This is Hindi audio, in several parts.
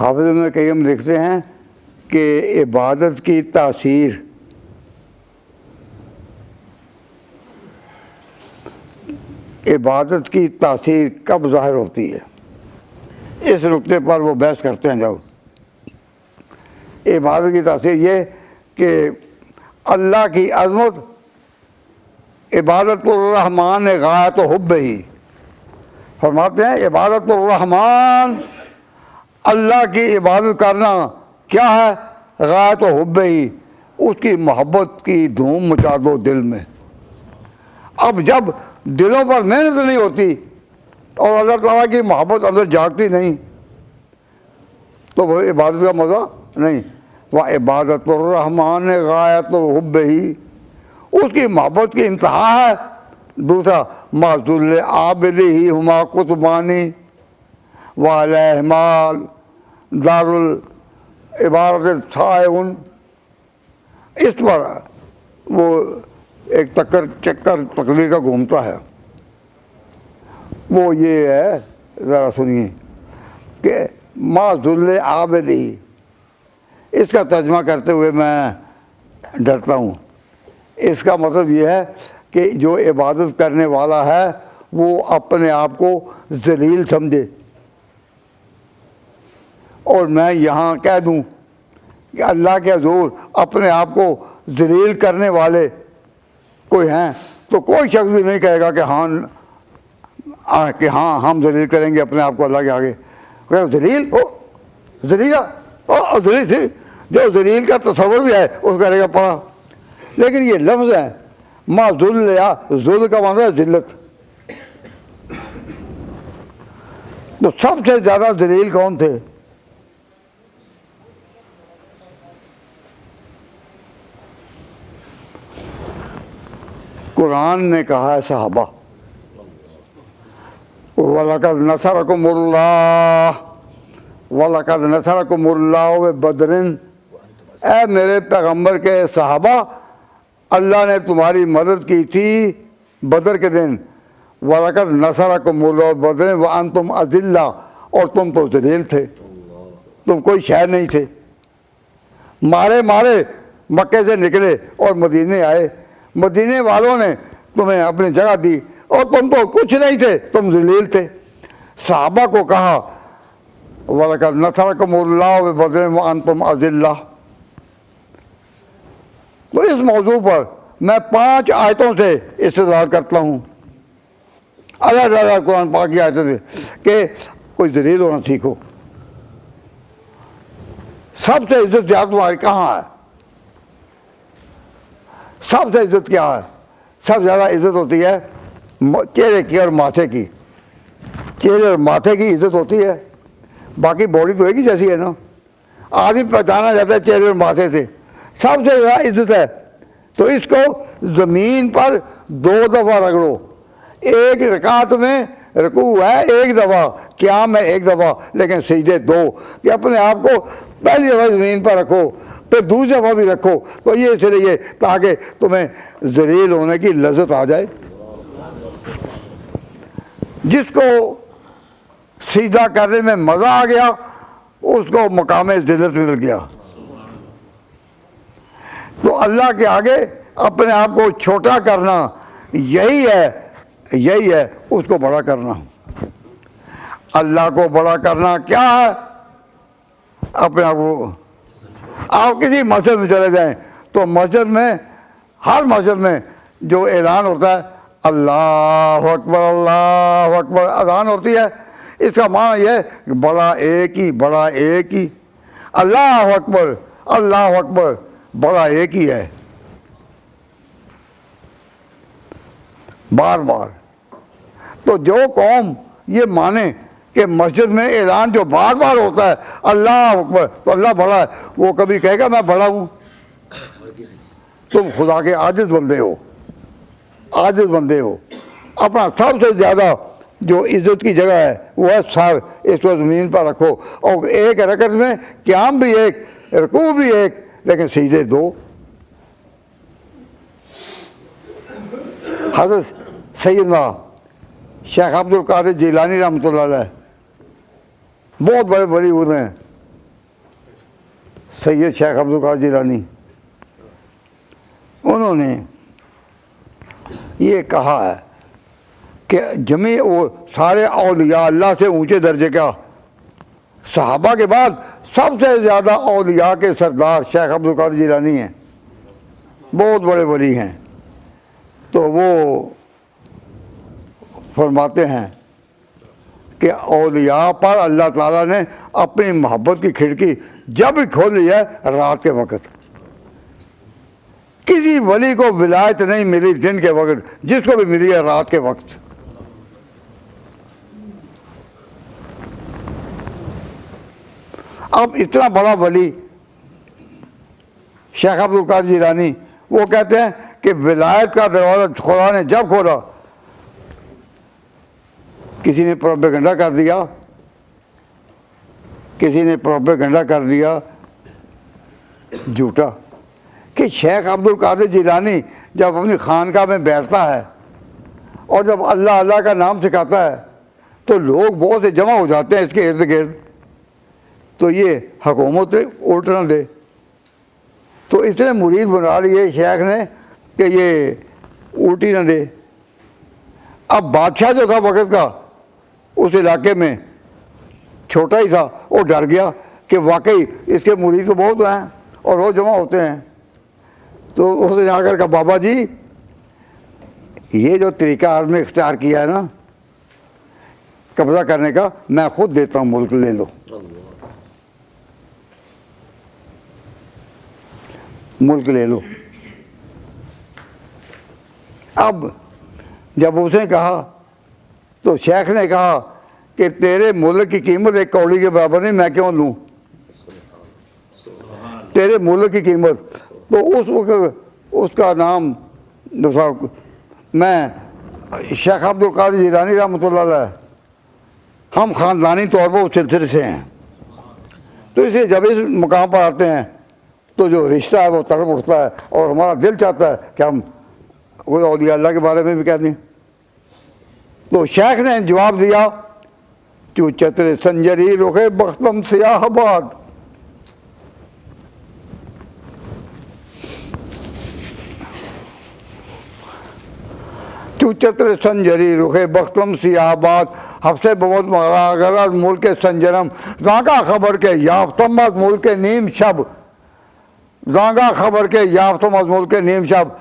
हाफिज़ इब्न क़य्यिम लिखते हैं कि इबादत की तासीर कब ज़ाहिर होती है, इस नुक्ते पर वो बहस करते हैं। जब इबादत की तासीर ये कि अल्लाह की अज़मत, इबादतुर्रहमान गायत हुब्ब ही, फरमाते हैं इबादतुर्रहमान, अल्लाह की इबादत करना क्या है, गायत हुब्ब ही, उसकी मोहब्बत की धूम मचा दो दिल में। अब जब दिलों पर मेहनत नहीं होती और अल्लाह ताला की मोहब्बत अंदर जागती नहीं, तो वो इबादत का मज़ा नहीं। वह इबादतुर्रहमान गायत हुब्ब ही, उसकी मोहब्बत की इंतहा है। दूसरा माजुल आबिद ही हुमा कुतबानी वालहमाल दारुल इबारत सायउन, इस पर वो एक चक्कर तकलीफ का घूमता है। वो ये है, ज़रा सुनिए कि माजुल आबिद ही, इसका तर्जमा करते हुए मैं डरता हूँ। इसका मतलब ये है कि जो इबादत करने वाला है वो अपने आप को ज़लील समझे। और मैं यहाँ कह दूँ कि अल्लाह के हुज़ूर अपने आप को ज़लील करने वाले कोई हैं तो कोई शख्स भी नहीं कहेगा कि हाँ हम ज़लील करेंगे अपने आप को अल्लाह के आगे। ज़लील हो, ज़लील ओ ज़लील, जो ज़लील का तस्वर भी है उसको करेगा पढ़ा। लेकिन ये लफ्ज़ है मा ज़ुल, या ज़ुल का मतलब है ज़िल्लत। तो सबसे ज़्यादा ज़लील कौन थे? कुरान ने कहा है सहाबा, वलक़द नसरकुमुल्लाहु बदरिन, ऐ मेरे पैगम्बर के सहाबा, अल्लाह ने तुम्हारी मदद की थी बदर के दिन। वलक़द नसरकुमुल्लाहु बदरिन व अंतुम अज़िल्ला, और तुम तो ज़लील थे, तुम कोई शहर नहीं थे। मारे मक्के से निकले और मदीने आए, मदीने वालों ने तुम्हें अपनी जगह दी और तुम तो कुछ नहीं थे, तुम ज़लील थे। सहाबा को कहा वलक़द नसरकुमुल्लाहु बदरिन व अंतुम अज़िल्ला। तो इस मौजू पर मैं 5 आयतों से इस्तेदलाल करता हूँ, अलग-अलग कुरान पाक की आयतें से, कि कोई ज़लील होना सीखो। सबसे इज्जत याद तुम्हारी कहाँ है? सबसे इज्जत क्या है? सबसे ज़्यादा इज्जत होती है चेहरे की और माथे की। चेहरे और माथे की इज्जत होती है, बाकी बॉडी तो एक ही जैसी है ना। आदमी पहचाना जाता है चेहरे और माथे से। सबसे ज़्यादा इज्जत है तो इसको ज़मीन पर 2 दफ़ा रगड़ो। एक रकात में रुकू है 1 दफ़ा, क़याम है 1 दफ़ा, लेकिन सजदे 2, कि अपने आप को पहली दफ़ा ज़मीन पर रखो फिर दूसरी दफ़ा भी रखो। तो ये इसलिए ताकि तुम्हें ज़लील होने की लज़्ज़त आ जाए। जिसको सीधा करने में मज़ा आ गया उसको मकाम ज़िल्लत मिल गया। तो अल्लाह के आगे अपने आप को छोटा करना यही है उसको बड़ा करना। अल्लाह को बड़ा करना क्या है? अपने आप को, आप किसी मस्जिद में चले जाएं तो मस्जिद में, हर मस्जिद में जो ऐलान होता है अल्लाहु अकबर अज़ान होती है, इसका माना यह है कि बड़ा एक ही, अल्लाहु अकबर बड़ा एक ही है। बार बार तो जो कौम ये माने कि मस्जिद में ऐलान जो बार बार होता है अल्लाह अकबर, तो अल्लाह बड़ा है, वो कभी कहेगा मैं बड़ा हूँ? तुम खुदा के आजिज़ बंदे हो। अपना सबसे ज़्यादा जो इज़्ज़त की जगह है वो है सर, इसको ज़मीन पर रखो। और एक रकअत में क़याम भी एक, रुकू भी एक, लेकिन सजदे 2। हज़रत सैयदना शेख अब्दुल कादिर जिलानी रहमतुल्लाह अलैह बहुत बड़े वली हैं, सैयद शेख अब्दुल कादिर जिलानी, उन्होंने ये कहा है कि जमी वो सारे औलिया अल्लाह से ऊंचे दर्जे का, सहाबा के बाद सबसे ज़्यादा औलिया के सरदार शेख अब्दुल कादिर जिलानी हैं, बहुत बड़े वली हैं। तो वो फरमाते हैं कि औलिया पर अल्लाह ताला ने अपनी मोहब्बत की खिड़की जब भी खोली है रात के वक़्त। किसी वली को विलायत नहीं मिली दिन के वक़्त, जिसको भी मिली है रात के वक़्त। अब इतना बड़ा वली शेख अब्दुल कादिर जिलानी, वो कहते हैं कि विलायत का दरवाज़ा खुदा ने जब खोला, किसी ने प्रोपेगेंडा कर दिया, किसी ने प्रोपेगेंडा कर दिया झूठा कि शेख अब्दुल कादिर जिलानी जब अपनी खानकाह में बैठता है और जब अल्लाह अल्लाह का नाम सिखाता है तो लोग बहुत से जमा हो जाते हैं इसके इर्द गिर्द, तो ये हुकूमत उल्ट न दे। तो इतने मुरीद बना लिए शेख ने कि ये उल्टी न दे। अब बादशाह जो था वक़्त का उस इलाके में, छोटा ही था, वो डर गया कि वाकई इसके मुरीद तो बहुत हैं और रोज़ जमा होते हैं। तो उसने आकर कहा, बाबा जी ये जो तरीका आपने इख्तियार किया है ना कब्ज़ा करने का, मैं खुद देता हूँ, मुल्क ले लो, मुल्क ले लो। अब जब उसने कहा तो शेख ने कहा कि तेरे मुल्क की कीमत एक कौड़ी के बराबर नहीं, मैं क्यों लूँ तेरे मुल्क की कीमत। तो उस वक्त उसका नाम मैं शेख अब्दुल कादिर जिलानी रहमतुल्लाह अलैह, हम ख़ानदानी तौर पर उस सिलसिले से हैं। तो इसलिए जब इस मुकाम पर आते हैं तो जो रिश्ता है वो तड़प उठता है और हमारा दिल चाहता है कि हम कोई औलिया अल्लाह के बारे में भी कह दें। तो शेख ने जवाब दिया, चू चतर संजरी रुखे बख्तम सियाहबाद, चू चतर संजरी रुखे बख्तम सियाहबाद, हफ्से बहुत मगरा मुल्क संजरम, जागा खबर के याफ्तम मुल्क के नीम शब, जागा खबर के याफ्तम मुल्क के नीम शब,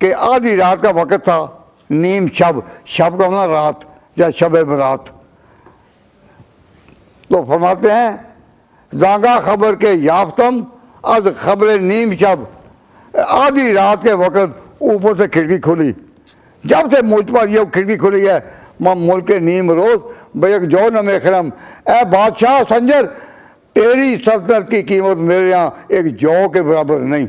के आधी रात का वक़्त था। नीम शब, शब का मतलब रात या शब बरात। तो फरमाते हैं जागा खबर के याफ्तम आज खबर नीम शब, आधी रात के वक़्त ऊपर से खिड़की खुली, जब से मुझ पर यह खिड़की खुली है मुल्क नीम रोज़ बेक जो न मेखरम, ए बादशाह संजर तेरी सल्तनत की कीमत मेरे यहाँ एक जौ के बराबर नहीं।